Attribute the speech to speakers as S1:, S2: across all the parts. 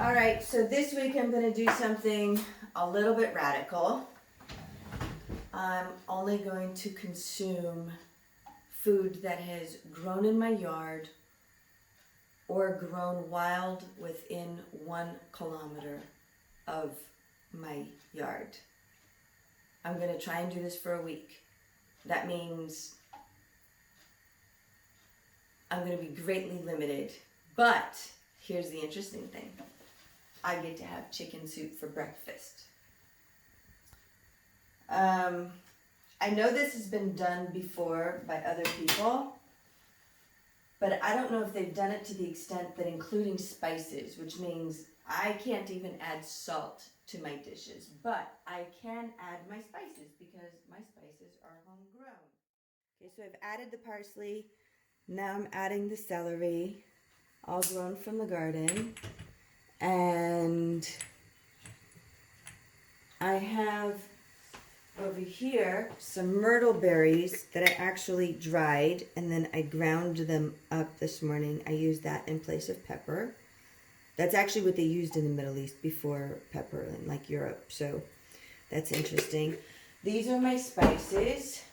S1: All right, so this week I'm going to do something a little bit radical. I'm only going to consume food that has grown in my yard or grown wild within 1 kilometer of my yard. I'm going to try and do this for a week. That means I'm going to be greatly limited. But here's the interesting thing. I get to have chicken soup for breakfast. I know this has been done before by other people, but I don't know if they've done it to the extent that including spices, which means I can't even add salt to my dishes, but I can add my spices because my spices are homegrown. Okay, so I've added the parsley. Now I'm adding the celery, all grown from the garden. And I have over here some myrtle berries that I actually dried and then I ground them up this morning. I used that in place of pepper. That's actually what they used in the Middle East before pepper in like Europe. So that's interesting. These are my spices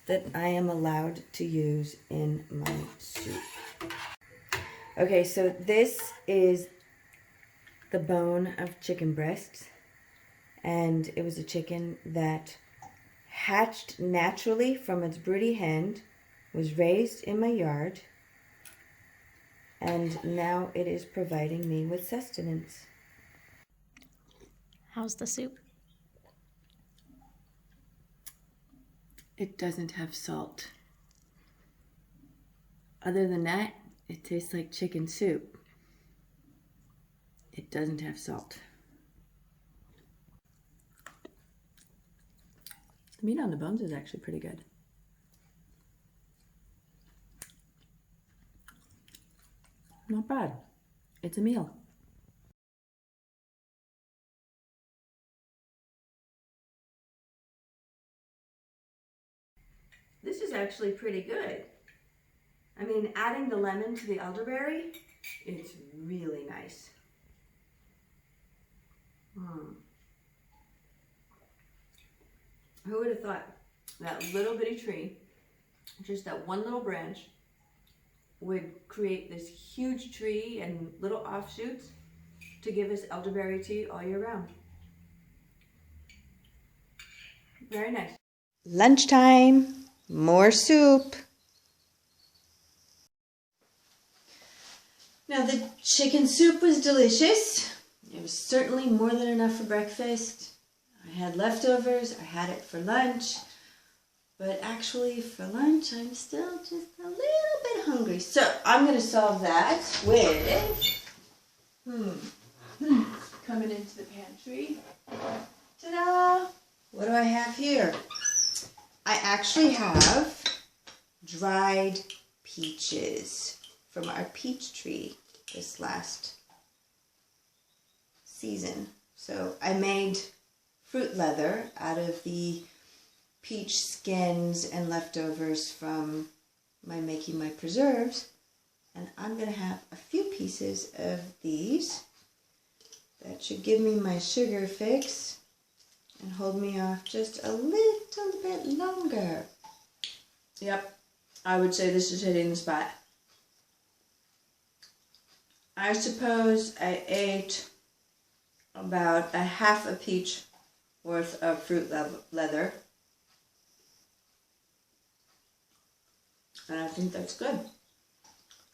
S1: that I am allowed to use in my soup. Okay, so this is the bone of chicken breasts, and it was a chicken that hatched naturally from its broody hen, was raised in my yard, and now it is providing me with sustenance.
S2: How's the soup?
S1: It doesn't have salt. Other than that, it tastes like chicken soup. It doesn't have salt. The meat on the bones is actually pretty good. Not bad. It's a meal. This is actually pretty good. I mean, adding the lemon to the elderberry, it's really nice. Who would have thought that little bitty tree, just that one little branch, would create this huge tree and little offshoots to give us elderberry tea all year round. Very nice. Lunchtime, more soup. Now the chicken soup was delicious. It was certainly more than enough for breakfast. I had leftovers, I had it for lunch. But actually for lunch, I'm still just a little bit hungry. So I'm going to solve that with, coming into the pantry. Ta-da! What do I have here? I actually have dried peaches from our peach tree this last season. So I made fruit leather out of the peach skins and leftovers from making my preserves. And I'm going to have a few pieces of these. That should give me my sugar fix and hold me off just a little bit longer. Yep, I would say this is hitting the spot. I suppose I ate about a half a peach worth of fruit leather. And I think that's good.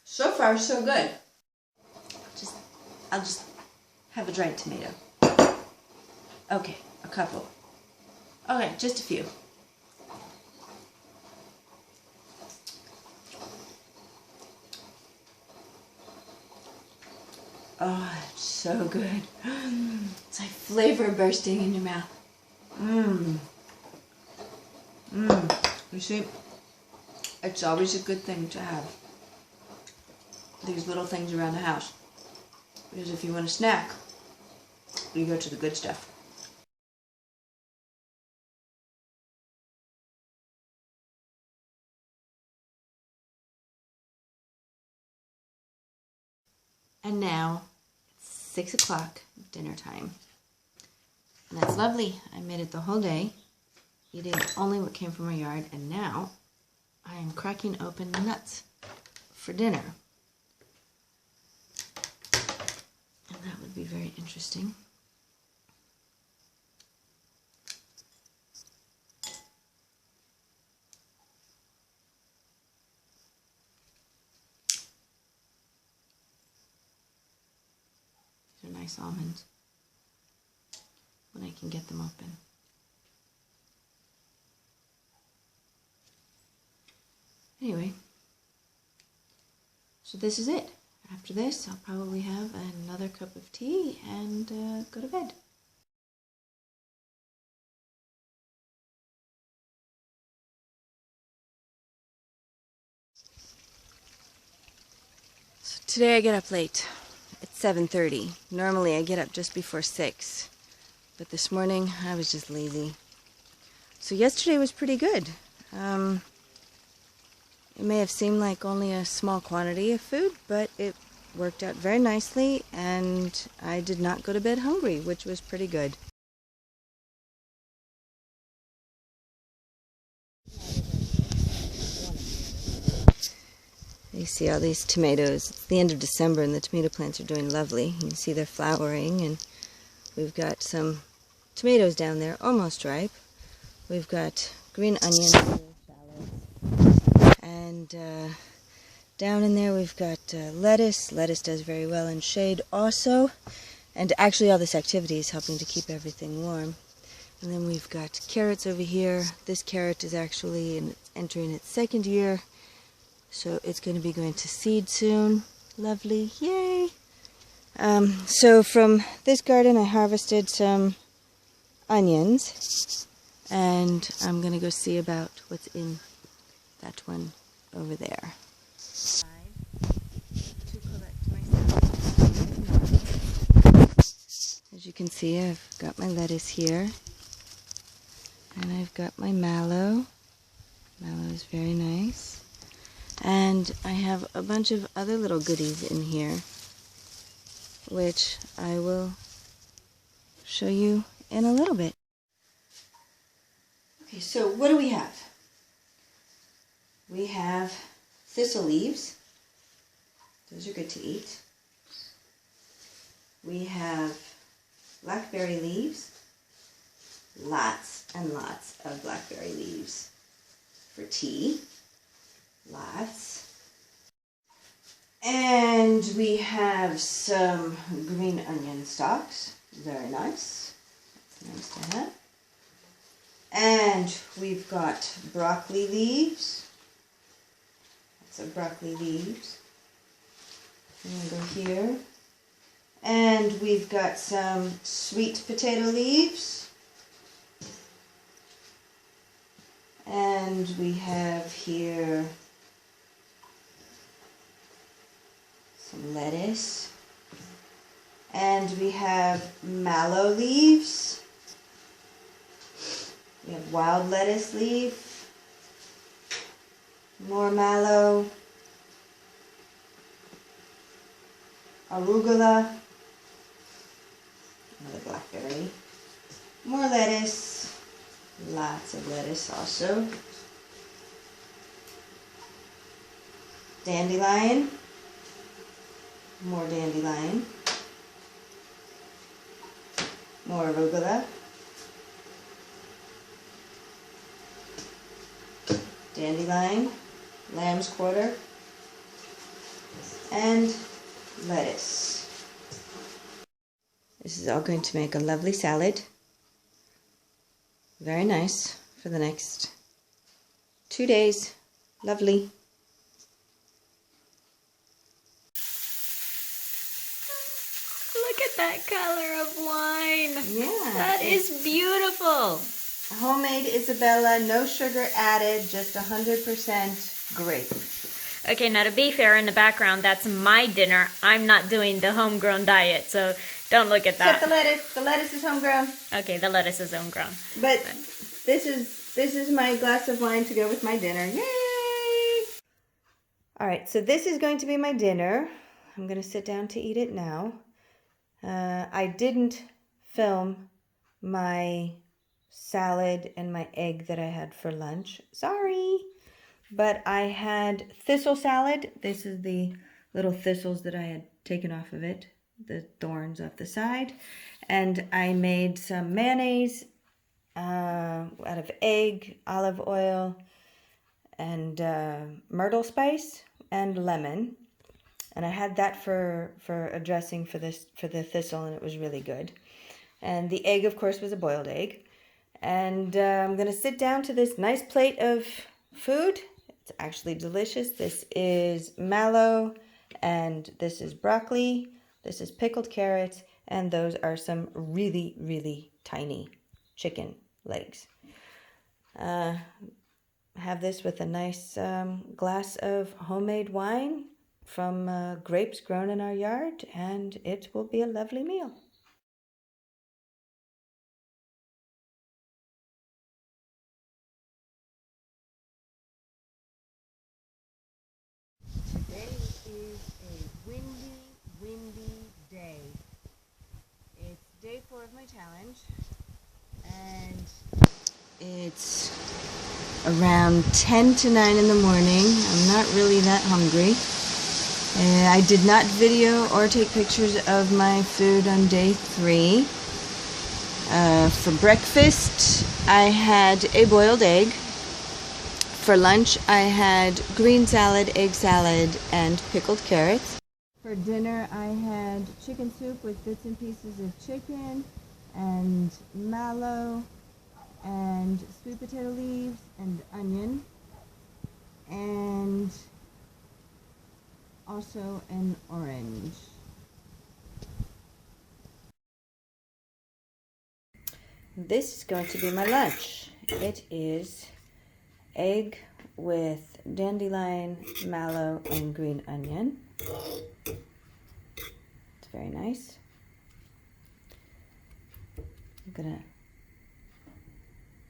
S1: So far, so good. I'll just have a dried tomato. Okay, a couple. Okay, just a few. Oh, it's so good. It's like flavor bursting in your mouth. You see, it's always a good thing to have these little things around the house. Because if you want a snack, you go to the good stuff. And now, it's 6 o'clock, dinner time. And that's lovely. I made it the whole day, eating only what came from our yard, and now I am cracking open nuts for dinner. And that would be very interesting. These are nice almonds when I can get them open. Anyway, so this is it. After this, I'll probably have another cup of tea and go to bed. So today I get up late. It's 7:30. Normally I get up just before 6. But this morning I was just lazy. So yesterday was pretty good. It may have seemed like only a small quantity of food, but it worked out very nicely, and I did not go to bed hungry, which was pretty good. You see all these tomatoes. It's the end of December, and the tomato plants are doing lovely. You can see they're flowering, and we've got some tomatoes down there, almost ripe. We've got green onions, and down in there we've got lettuce. Lettuce does very well in shade also. And actually all this activity is helping to keep everything warm. And then we've got carrots over here. This carrot is actually entering its 2nd year. So it's going to be going to seed soon. Lovely. Yay! So from this garden I harvested some onions. And I'm going to go see about what's in that one over there. As you can see, I've got my lettuce here, and I've got my mallow. Mallow is very nice. And I have a bunch of other little goodies in here, which I will show you in a little bit. Okay, so what do we have? We have thistle leaves. Those are good to eat. We have blackberry leaves. Lots and lots of blackberry leaves for tea. Lots. And we have some green onion stalks. Very nice. That's nice to have. And we've got broccoli leaves. Lots of broccoli leaves. I'm going to go here. And we've got some sweet potato leaves. And we have here some lettuce. And we have mallow leaves. We have wild lettuce leaf. More mallow. Arugula. Another blackberry. More lettuce. Lots of lettuce also. Dandelion. More dandelion. More arugula. Dandelion. Lamb's quarter. And lettuce. This is all going to make a lovely salad. Very nice for the next 2 days. Lovely.
S2: Look at that color of wine.
S1: Yeah.
S2: That is beautiful.
S1: Homemade Isabella, no sugar added, just 100% grape.
S2: Okay, now to be fair, in the background, that's my dinner. I'm not doing the homegrown diet, so don't look at that.
S1: Except the lettuce. The lettuce is homegrown.
S2: Okay, the lettuce is homegrown.
S1: But this is my glass of wine to go with my dinner. Yay! All right, so this is going to be my dinner. I'm going to sit down to eat it now. I didn't film my salad and my egg that I had for lunch. Sorry. But I had thistle salad. This is the little thistles that I had taken off of it, the thorns off the side. And I made some mayonnaise out of egg, olive oil, and myrtle spice and lemon. And I had that for a dressing for the thistle, and it was really good. And the egg, of course, was a boiled egg. And I'm gonna sit down to this nice plate of food. It's actually delicious. This is mallow, and this is broccoli. This is pickled carrots, and those are some really, really tiny chicken legs. Have this with a nice glass of homemade wine from grapes grown in our yard, and it will be a lovely meal. Today is a windy day. It's day 4 of my challenge, and it's around 10 to 9 in the morning. I'm not really that hungry. I did not video or take pictures of my food on day 3. For breakfast, I had a boiled egg. For lunch, I had green salad, egg salad, and pickled carrots. For dinner, I had chicken soup with bits and pieces of chicken and mallow and sweet potato leaves and onion, and also an orange. This is going to be my lunch. It is egg with dandelion, mallow, and green onion. It's very nice. I'm gonna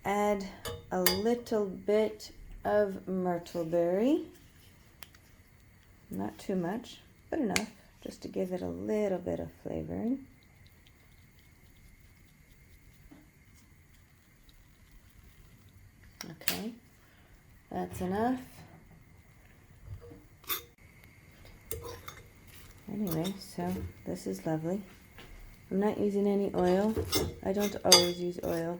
S1: add a little bit of myrtleberry. Not too much, but enough just to give it a little bit of flavoring. Okay, that's enough. Anyway, so this is lovely. I'm not using any oil. I don't always use oil.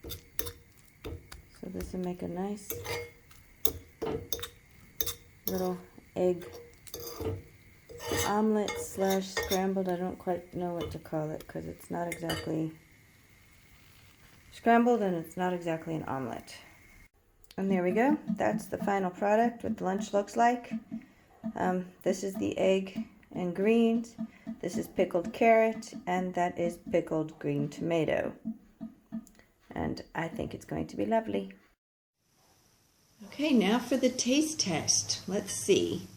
S1: So this will make a nice little egg omelet slash scrambled. I don't quite know what to call it because it's not exactly scrambled and it's not exactly an omelet. And there we go. That's the final product, what the lunch looks like. This is the egg and greens. This is pickled carrot, and that is pickled green tomato. And I think it's going to be lovely. Okay, now for the taste test. Let's see.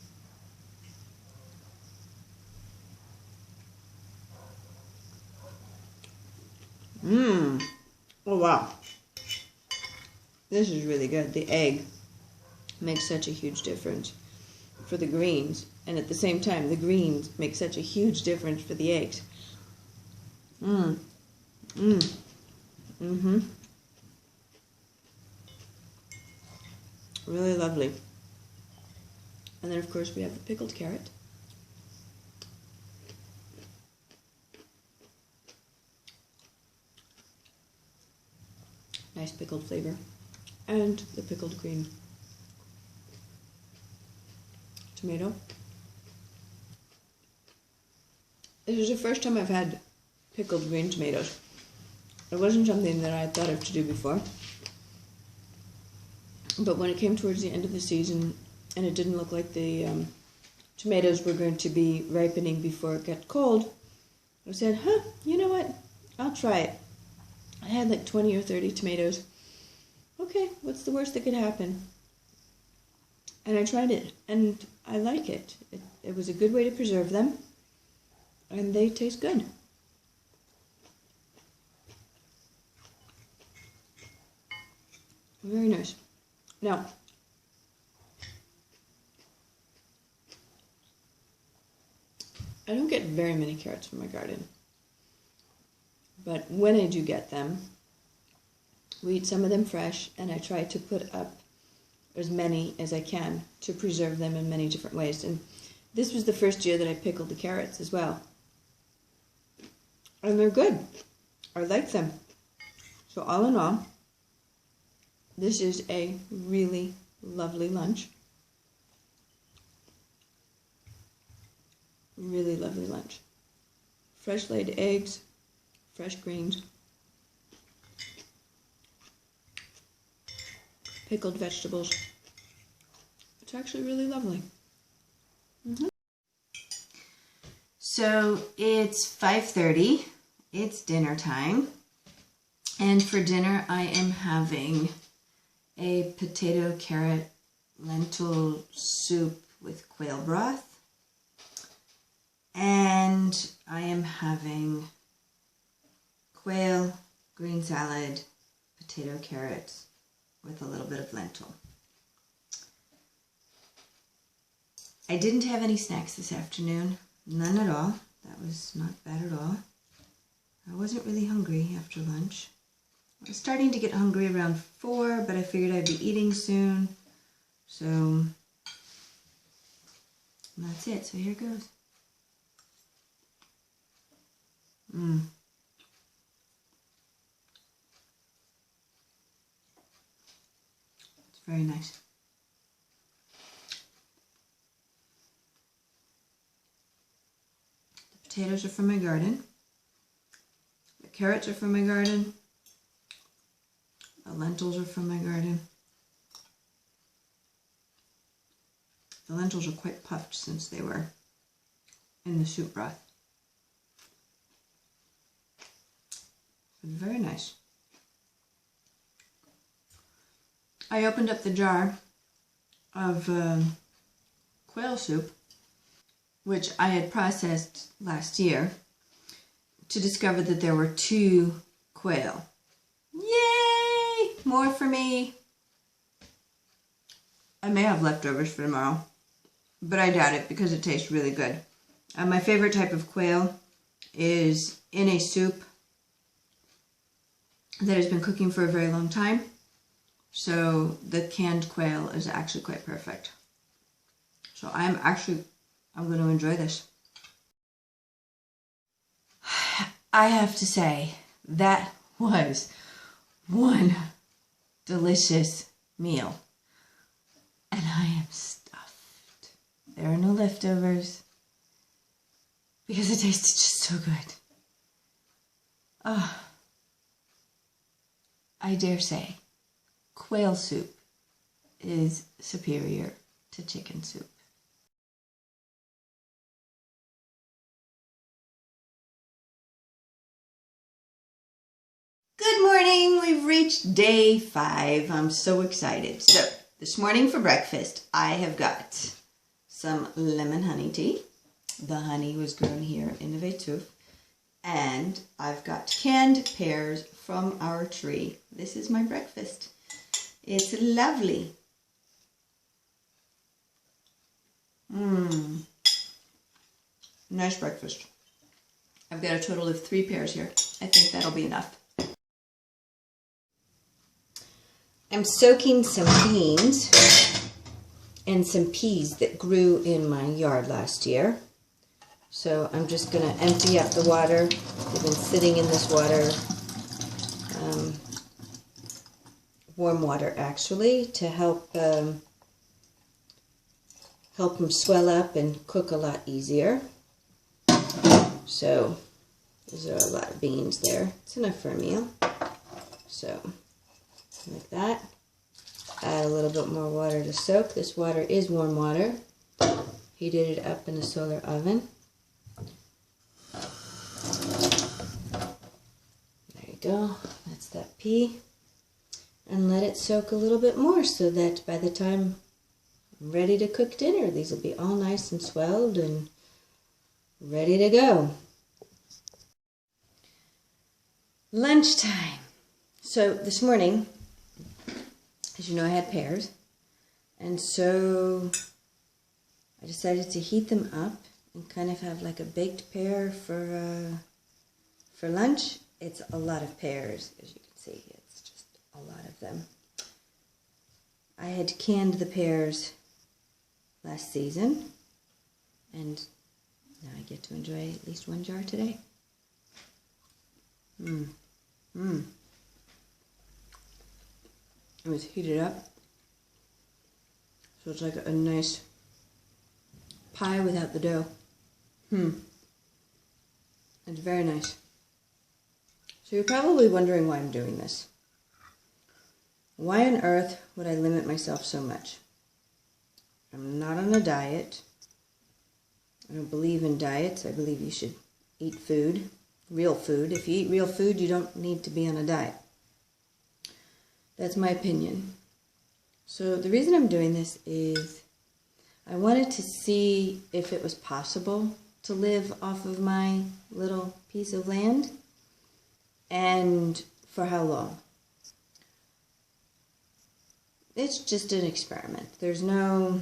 S1: Oh wow. This is really good. The egg makes such a huge difference for the greens, and at the same time the greens make such a huge difference for the eggs. Really lovely. And then of course we have the pickled carrot. Nice pickled flavor. And the pickled green tomato. This is the first time I've had pickled green tomatoes. It wasn't something that I had thought of to do before. But when it came towards the end of the season and it didn't look like the tomatoes were going to be ripening before it got cold, I said, you know what? I'll try it. I had like 20 or 30 tomatoes. Okay, what's the worst that could happen? And I tried it, and I like it. It was a good way to preserve them, and they taste good. Very nice. Now, I don't get very many carrots from my garden. But when I do get them, we eat some of them fresh, and I try to put up as many as I can to preserve them in many different ways. And this was the first year that I pickled the carrots as well. And they're good. I like them. So all in all, this is a really lovely lunch. Really lovely lunch. Fresh laid eggs, fresh greens, pickled vegetables. It's actually really lovely. So it's 5:30. It's dinner time. And for dinner, I am having a potato, carrot, lentil soup with quail broth. And I am having quail, green salad, potato, carrots with a little bit of lentil. I didn't have any snacks this afternoon. None at all. That was not bad at all. I wasn't really hungry after lunch. I was starting to get hungry around 4, but I figured I'd be eating soon. So that's it. So here goes. It's very nice. The potatoes are from my garden. The carrots are from my garden. The lentils are from my garden. The lentils are quite puffed since they were in the soup broth. Very nice. I opened up the jar of quail soup, which I had processed last year, to discover that there were 2 quail. Yay! More for me. I may have leftovers for tomorrow, but I doubt it because it tastes really good. My favorite type of quail is in a soup that has been cooking for a very long time. So the canned quail is actually quite perfect. So I'm going to enjoy this. I have to say, that was one delicious meal. And I am stuffed. There are no leftovers because it tasted just so good. I dare say, quail soup is superior to chicken soup. Good morning, we've reached day 5. I'm so excited. So this morning for breakfast, I have got some lemon honey tea. The honey was grown here in the Veituf. And I've got canned pears from our tree. This is my breakfast. It's lovely. Nice breakfast. I've got a total of 3 pears here. I think that'll be enough. I'm soaking some beans and some peas that grew in my yard last year. So I'm just going to empty out the water. They've been sitting in this water, warm water actually, to help them swell up and cook a lot easier. So those are a lot of beans there. It's enough for a meal. So like that. Add a little bit more water to soak. This water is warm water. Heated it up in the solar oven. There you go. That's that pea. And let it soak a little bit more so that by the time I'm ready to cook dinner, these will be all nice and swelled and ready to go. Lunchtime. So this morning, as you know, I had pears, and so I decided to heat them up and kind of have like a baked pear for lunch. It's a lot of pears, as you can see. It's just a lot of them. I had canned the pears last season, and now I get to enjoy at least one jar today. It was heated up, so it's like a nice pie without the dough. It's very nice. So you're probably wondering why I'm doing this. Why on earth would I limit myself so much? I'm not on a diet. I don't believe in diets. I believe you should eat food, real food. If you eat real food, you don't need to be on a diet. That's my opinion. So the reason I'm doing this is I wanted to see if it was possible to live off of my little piece of land, and for how long. It's just an experiment. There's no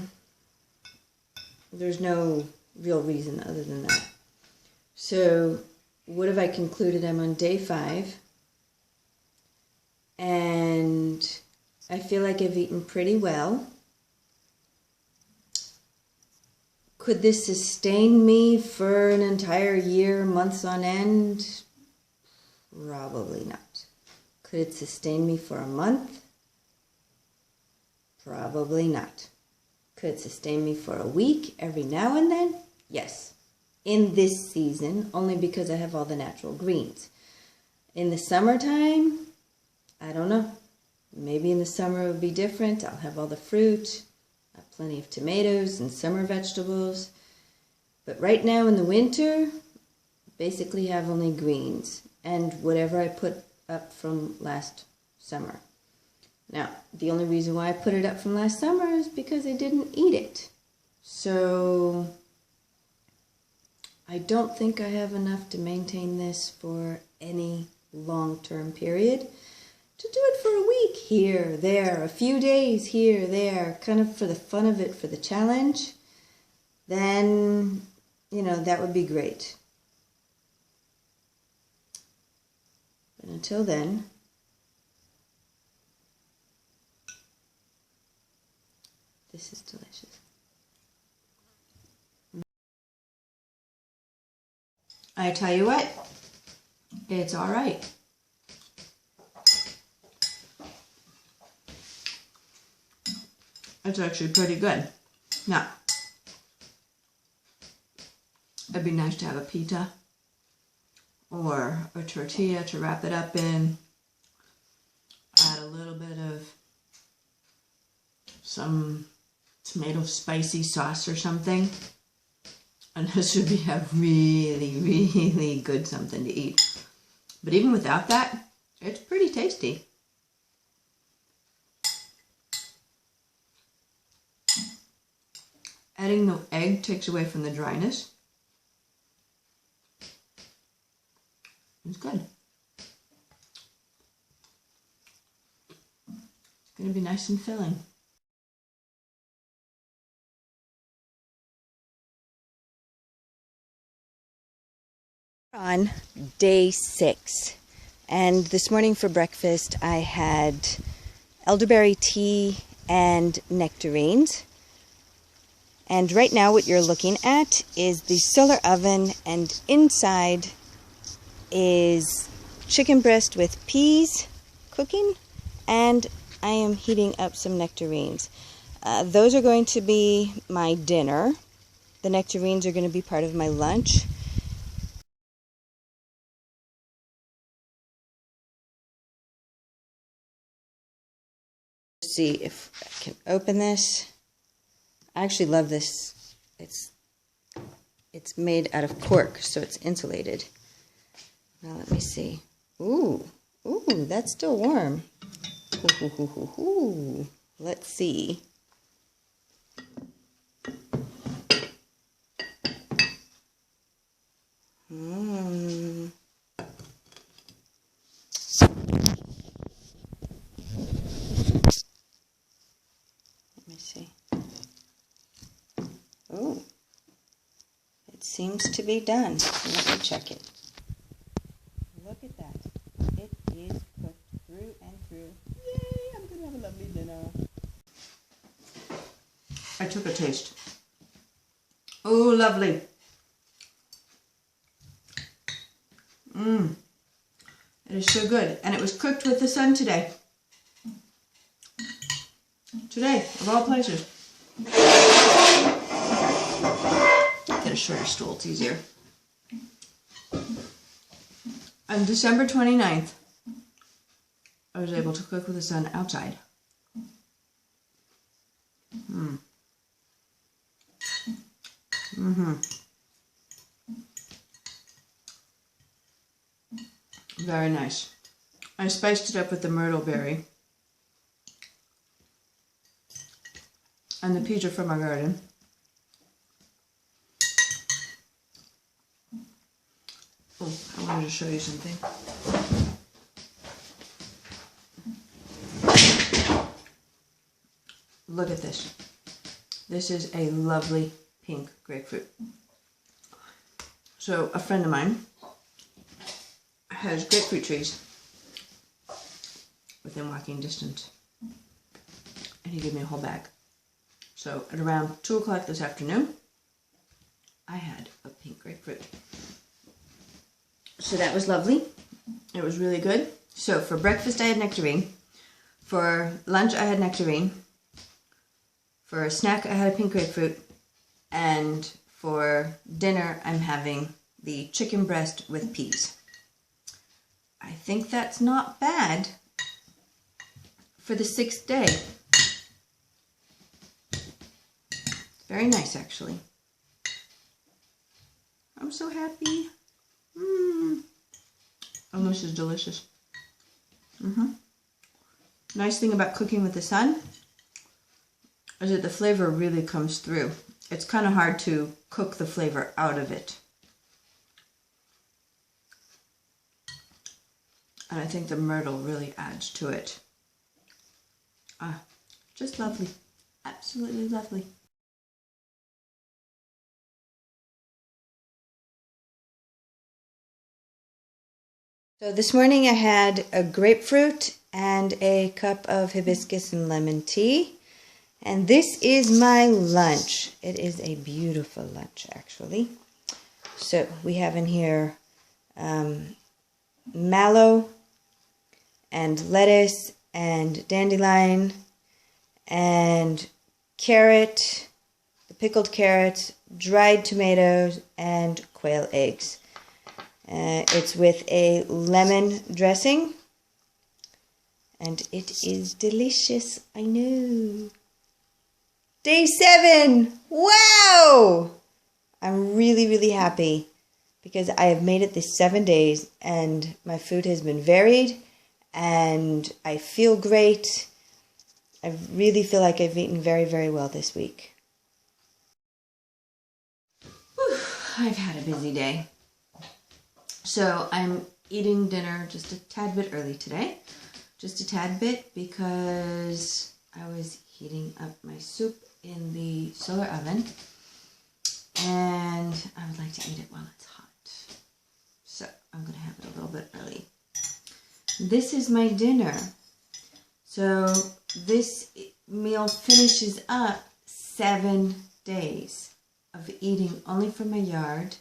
S1: real reason other than that. So what have I concluded? I'm on day 5, and I feel like I've eaten pretty well. Could this sustain me for an entire year, months on end? Probably not. Could it sustain me for a month? Probably not. Could it sustain me for a week every now and then? Yes. In this season, only because I have all the natural greens. In the summertime, I don't know. Maybe in the summer it would be different. I'll have all the fruit. I have plenty of tomatoes and summer vegetables. But right now in the winter, basically have only greens and whatever I put up from last summer. Now, the only reason why I put it up from last summer is because I didn't eat it. So I don't think I have enough to maintain this for any long-term period. To do it for a week here, there, a few days here, there, kind of for the fun of it, for the challenge, then, that would be great. But until then, this is delicious. I tell you what, it's all right. It's actually pretty good. Now, it'd be nice to have a pita or a tortilla to wrap it up in. Add a little bit of some tomato spicy sauce or something. And this would be a really, really good something to eat. But even without that, it's pretty tasty. Adding the egg takes away from the dryness. It's good. It's going to be nice and filling.
S3: On day 6, and this morning for breakfast I had elderberry tea and nectarines, and right now what you're looking at is the solar oven, and inside is chicken breast with peas cooking, and I am heating up some nectarines. Those are going to be my dinner. The nectarines are going to be part of my lunch. See if I can open this. I actually love this. It's made out of cork, so it's insulated. Now let me see. Ooh, that's still warm. Ooh. Let's see. Let me see. Oh, it's seems to be done. Let me check it. Look at that. It is cooked through and through. Yay, I'm going to have a lovely dinner.
S1: I took a taste. Oh, lovely. Mmm. It is so good. And it was cooked with the sun today. Today, of all places. Get a shorter stool, it's easier. On December 29th, I was able to cook with the sun outside. Very nice. I spiced it up with the myrtle berry. And the peas are from our garden. Oh, I wanted to show you something. Look at this. This is a lovely pink grapefruit. So a friend of mine has grapefruit trees within walking distance. And he gave me a whole bag. So at around 2 o'clock this afternoon, I had a pink grapefruit. So that was lovely. It was really good. So for breakfast I had nectarine. For lunch I had nectarine. For a snack I had a pink grapefruit. And for dinner I'm having the chicken breast with peas. I think that's not bad for the 6th day. Very nice, actually. I'm so happy. Oh, this is delicious. Nice thing about cooking with the sun is that the flavor really comes through. It's kind of hard to cook the flavor out of it. And I think the myrtle really adds to it. Just lovely. Absolutely lovely.
S3: So this morning I had a grapefruit and a cup of hibiscus and lemon tea. And this is my lunch. It is a beautiful lunch, actually. So we have in here mallow and lettuce and dandelion and carrot, the pickled carrots, dried tomatoes, and quail eggs. It's with a lemon dressing, and it is delicious, I know. Day 7! Wow! I'm really, really happy because I have made it this 7 days, and my food has been varied, and I feel great. I really feel like I've eaten very, very well this week.
S1: Whew, I've had a busy day. So I'm eating dinner just a tad bit early today. Just a tad bit because I was heating up my soup in the solar oven. And I would like to eat it while it's hot. So I'm going to have it a little bit early. This is my dinner. So this meal finishes up 7 days of eating only from my yard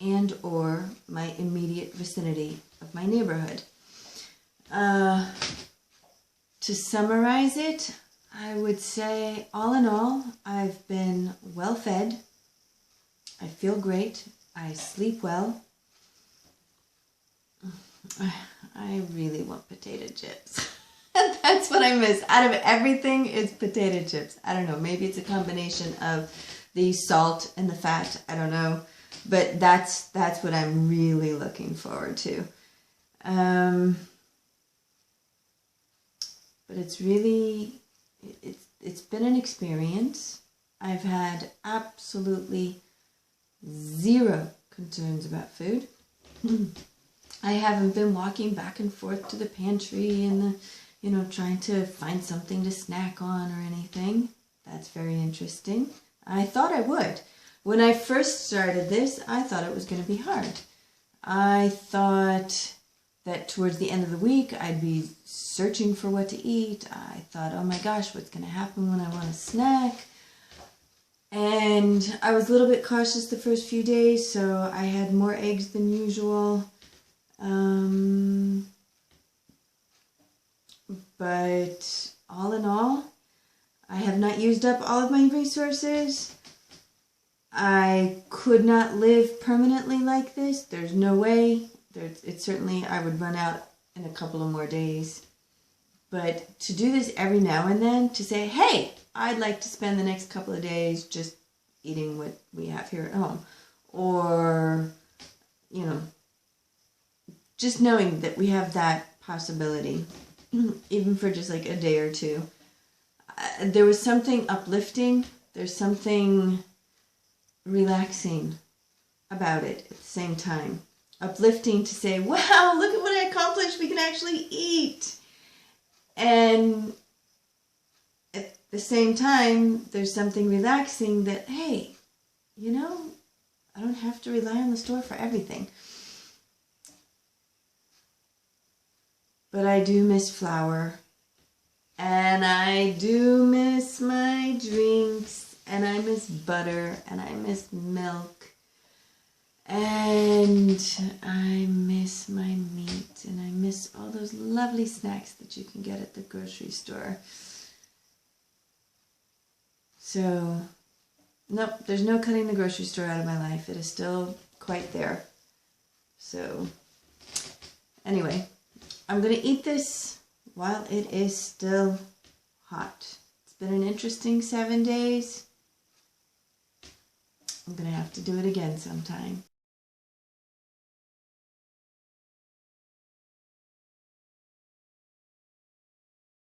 S1: and or my immediate vicinity of my neighborhood. To summarize it, I would say all in all, I've been well fed. I feel great. I sleep well. I really want potato chips. That's what I miss. Out of everything, it's potato chips. I don't know. Maybe it's a combination of the salt and the fat. I don't know. But that's what I'm really looking forward to. But it's really, it's been an experience. I've had absolutely zero concerns about food. I haven't been walking back and forth to the pantry and trying to find something to snack on or anything. That's very interesting. I thought I would. When I first started this, I thought it was going to be hard. I thought that towards the end of the week, I'd be searching for what to eat. I thought, oh my gosh, what's going to happen when I want a snack? And I was a little bit cautious the first few days, so I had more eggs than usual. But all in all, I have not used up all of my resources. I could not live permanently like this. There's no way. It's certainly, I would run out in a couple of more days. But to do this every now and then, to say, hey, I'd like to spend the next couple of days just eating what we have here at home. Or, you know, just knowing that we have that possibility, even for just like a day or two. There was something uplifting. There's something relaxing about it at the same time. Uplifting to say, wow, look at what I accomplished. We can actually eat. And at the same time, there's something relaxing that, hey, you know, I don't have to rely on the store for everything. But I do miss flour. And I do miss my drinks. And I miss butter. And I miss milk. And I miss my meat. And I miss all those lovely snacks that you can get at the grocery store. So, nope, there's no cutting the grocery store out of my life. It is still quite there. So, anyway, I'm going to eat this while it is still hot. It's been an interesting 7 days. I'm going to have to do it again sometime.